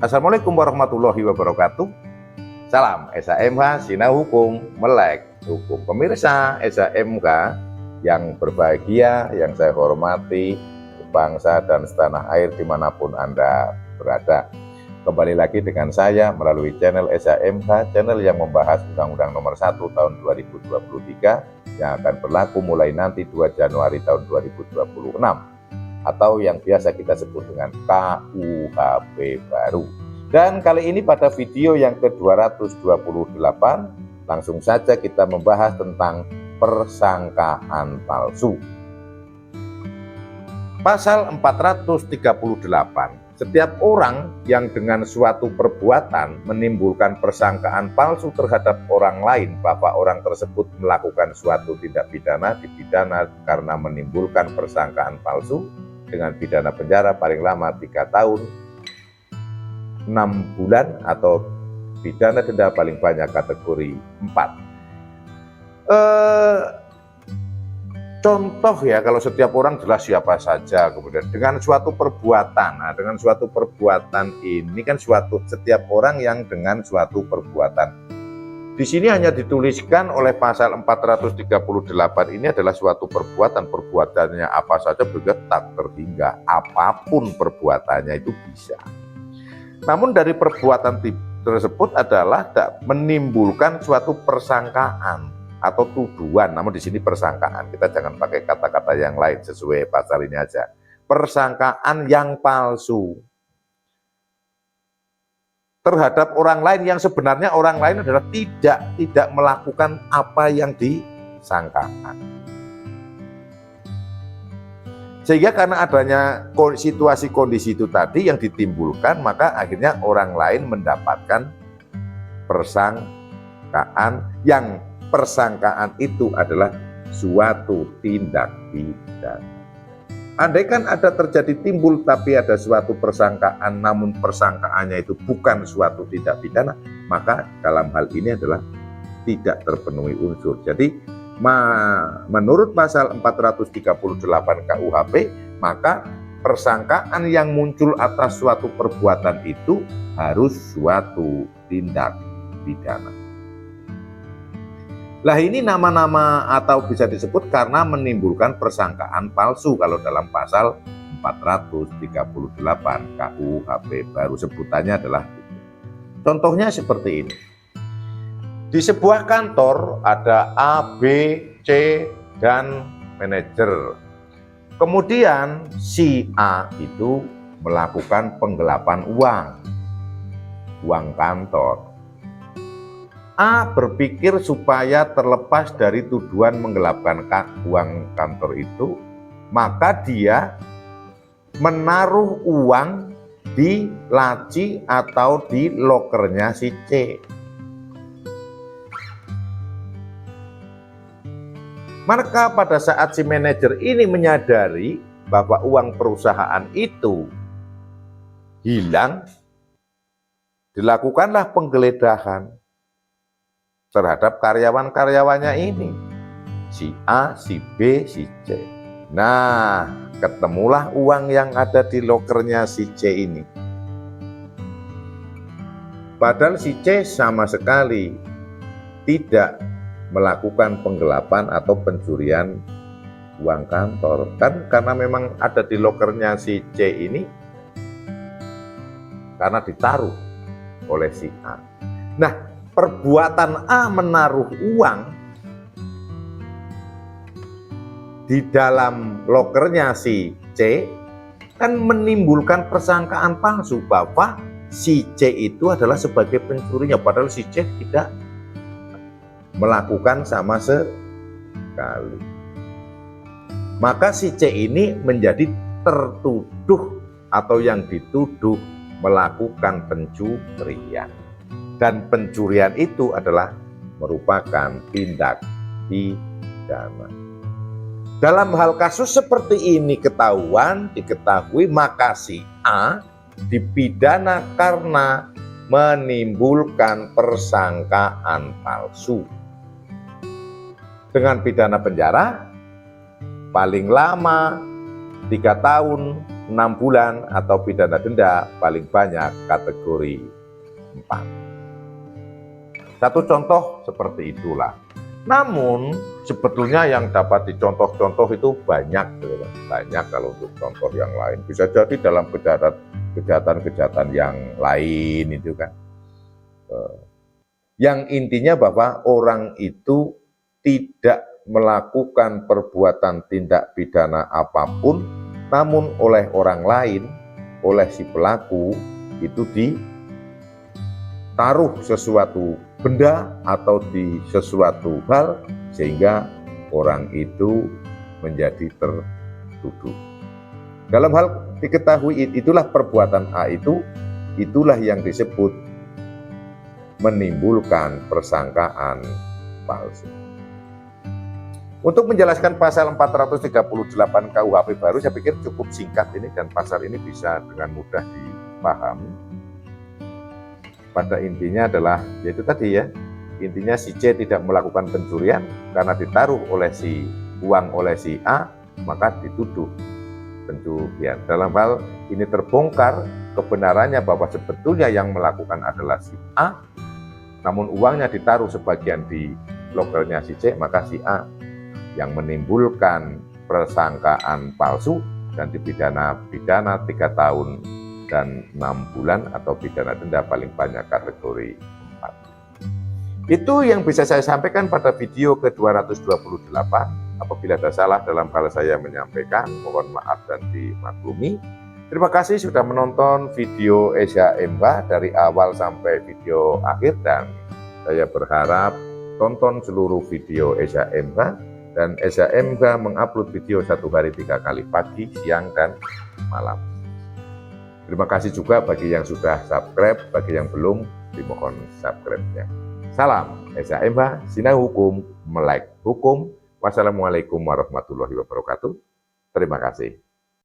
Assalamualaikum warahmatullahi wabarakatuh. Salam SHMH Sinau Hukum Melek Hukum. Pemirsa SHMH yang berbahagia, yang saya hormati, bangsa dan setanah air dimanapun Anda berada. Kembali lagi dengan saya melalui channel SHMH, channel yang membahas Undang-Undang Nomor 1 Tahun 2023 yang akan berlaku mulai nanti 2 Januari tahun 2026 atau yang biasa kita sebut dengan KUHP baru. Dan kali ini pada video yang ke-228 langsung saja kita membahas tentang persangkaan palsu. Pasal 438. Setiap orang yang dengan suatu perbuatan menimbulkan persangkaan palsu terhadap orang lain bahwa orang tersebut melakukan suatu tindak pidana dipidana karena menimbulkan persangkaan palsu dengan pidana penjara paling lama 3 tahun 6 bulan atau pidana denda paling banyak kategori 4. Contoh ya, kalau setiap orang jelas siapa saja, kemudian dengan suatu perbuatan. Nah, dengan suatu perbuatan ini kan setiap orang yang dengan suatu perbuatan. Di sini hanya dituliskan oleh pasal 438 ini adalah suatu perbuatan. Perbuatannya apa saja bergetak terhingga apapun perbuatannya itu bisa. Namun dari perbuatan tersebut adalah menimbulkan suatu persangkaan atau tuduhan, namun di sini persangkaan. Kita jangan pakai kata-kata yang lain, sesuai pasal ini aja. Persangkaan yang palsu terhadap orang lain yang sebenarnya orang lain adalah tidak melakukan apa yang disangkakan. Sehingga karena adanya situasi kondisi itu tadi yang ditimbulkan, maka akhirnya orang lain mendapatkan persangkaan yang persangkaan itu adalah suatu tindak pidana. Andaikan ada terjadi timbul tapi ada suatu persangkaan namun persangkaannya itu bukan suatu tindak pidana, maka dalam hal ini adalah tidak terpenuhi unsur. Jadi menurut pasal 438 KUHP, maka persangkaan yang muncul atas suatu perbuatan itu harus suatu tindak pidana. Lah ini nama-nama atau bisa disebut karena menimbulkan persangkaan palsu kalau dalam pasal 438 KUHP baru sebutannya adalah itu. Contohnya seperti ini. Di sebuah kantor ada A, B, C, dan manajer. Kemudian si A itu melakukan penggelapan uang kantor. A berpikir supaya terlepas dari tuduhan menggelapkan uang kantor itu, maka dia menaruh uang di laci atau di lokernya si C. Maka pada saat si manajer ini menyadari bahwa uang perusahaan itu hilang, dilakukanlah penggeledahan terhadap karyawan-karyawannya ini, si A, si B, si C. Nah, ketemulah uang yang ada di lokernya si C ini. Padahal si C sama sekali tidak melakukan penggelapan atau pencurian uang kantor. Kan karena memang ada di lokernya si C ini, karena ditaruh oleh si A. Nah, perbuatan A menaruh uang di dalam lokernya si C kan menimbulkan persangkaan palsu bahwa si C itu adalah sebagai pencurinya, padahal si C tidak melakukan sama sekali. Maka si C ini menjadi tertuduh atau yang dituduh melakukan pencurian. Dan pencurian itu adalah merupakan tindak pidana. Dalam hal kasus seperti ini diketahui maka si A dipidana karena menimbulkan persangkaan palsu. Dengan pidana penjara paling lama 3 tahun 6 bulan atau pidana denda paling banyak kategori 4. Satu contoh seperti itulah. Namun sebetulnya yang dapat dicontoh-contoh itu banyak, banyak kalau untuk contoh yang lain. Bisa jadi dalam kejahatan-kejahatan yang lain itu kan. Yang intinya bahwa orang itu tidak melakukan perbuatan tindak pidana apapun, namun oleh orang lain, oleh si pelaku itu ditaruh sesuatu benda atau di sesuatu hal sehingga orang itu menjadi tertuduh. Dalam hal diketahui itulah perbuatan A itulah yang disebut menimbulkan persangkaan palsu. Untuk menjelaskan pasal 438 KUHP baru, saya pikir cukup singkat ini dan pasal ini bisa dengan mudah dipahami. Pada intinya adalah, yaitu tadi ya, intinya si C tidak melakukan pencurian karena ditaruh oleh si uang oleh si A, maka dituduh pencurian. Dalam hal ini terbongkar kebenarannya bahwa sebetulnya yang melakukan adalah si A, namun uangnya ditaruh sebagian di lokernya si C, maka si A yang menimbulkan persangkaan palsu dan dipidana 3 tahun dan 6 bulan atau pidana denda paling banyak kategori 4. Itu yang bisa saya sampaikan pada video ke-228. Apabila ada salah dalam hal saya menyampaikan, mohon maaf dan dimaklumi. Terima kasih sudah menonton video Eza MH dari awal sampai video akhir, dan saya berharap tonton seluruh video Eza MH, dan Eza MH mengupload video 1 hari 3 kali, pagi, siang, dan malam. Terima kasih juga bagi yang sudah subscribe, bagi yang belum dimohon subscribe-nya. Salam Eza MH, Sinau Hukum, Melek Hukum. Wassalamualaikum warahmatullahi wabarakatuh. Terima kasih.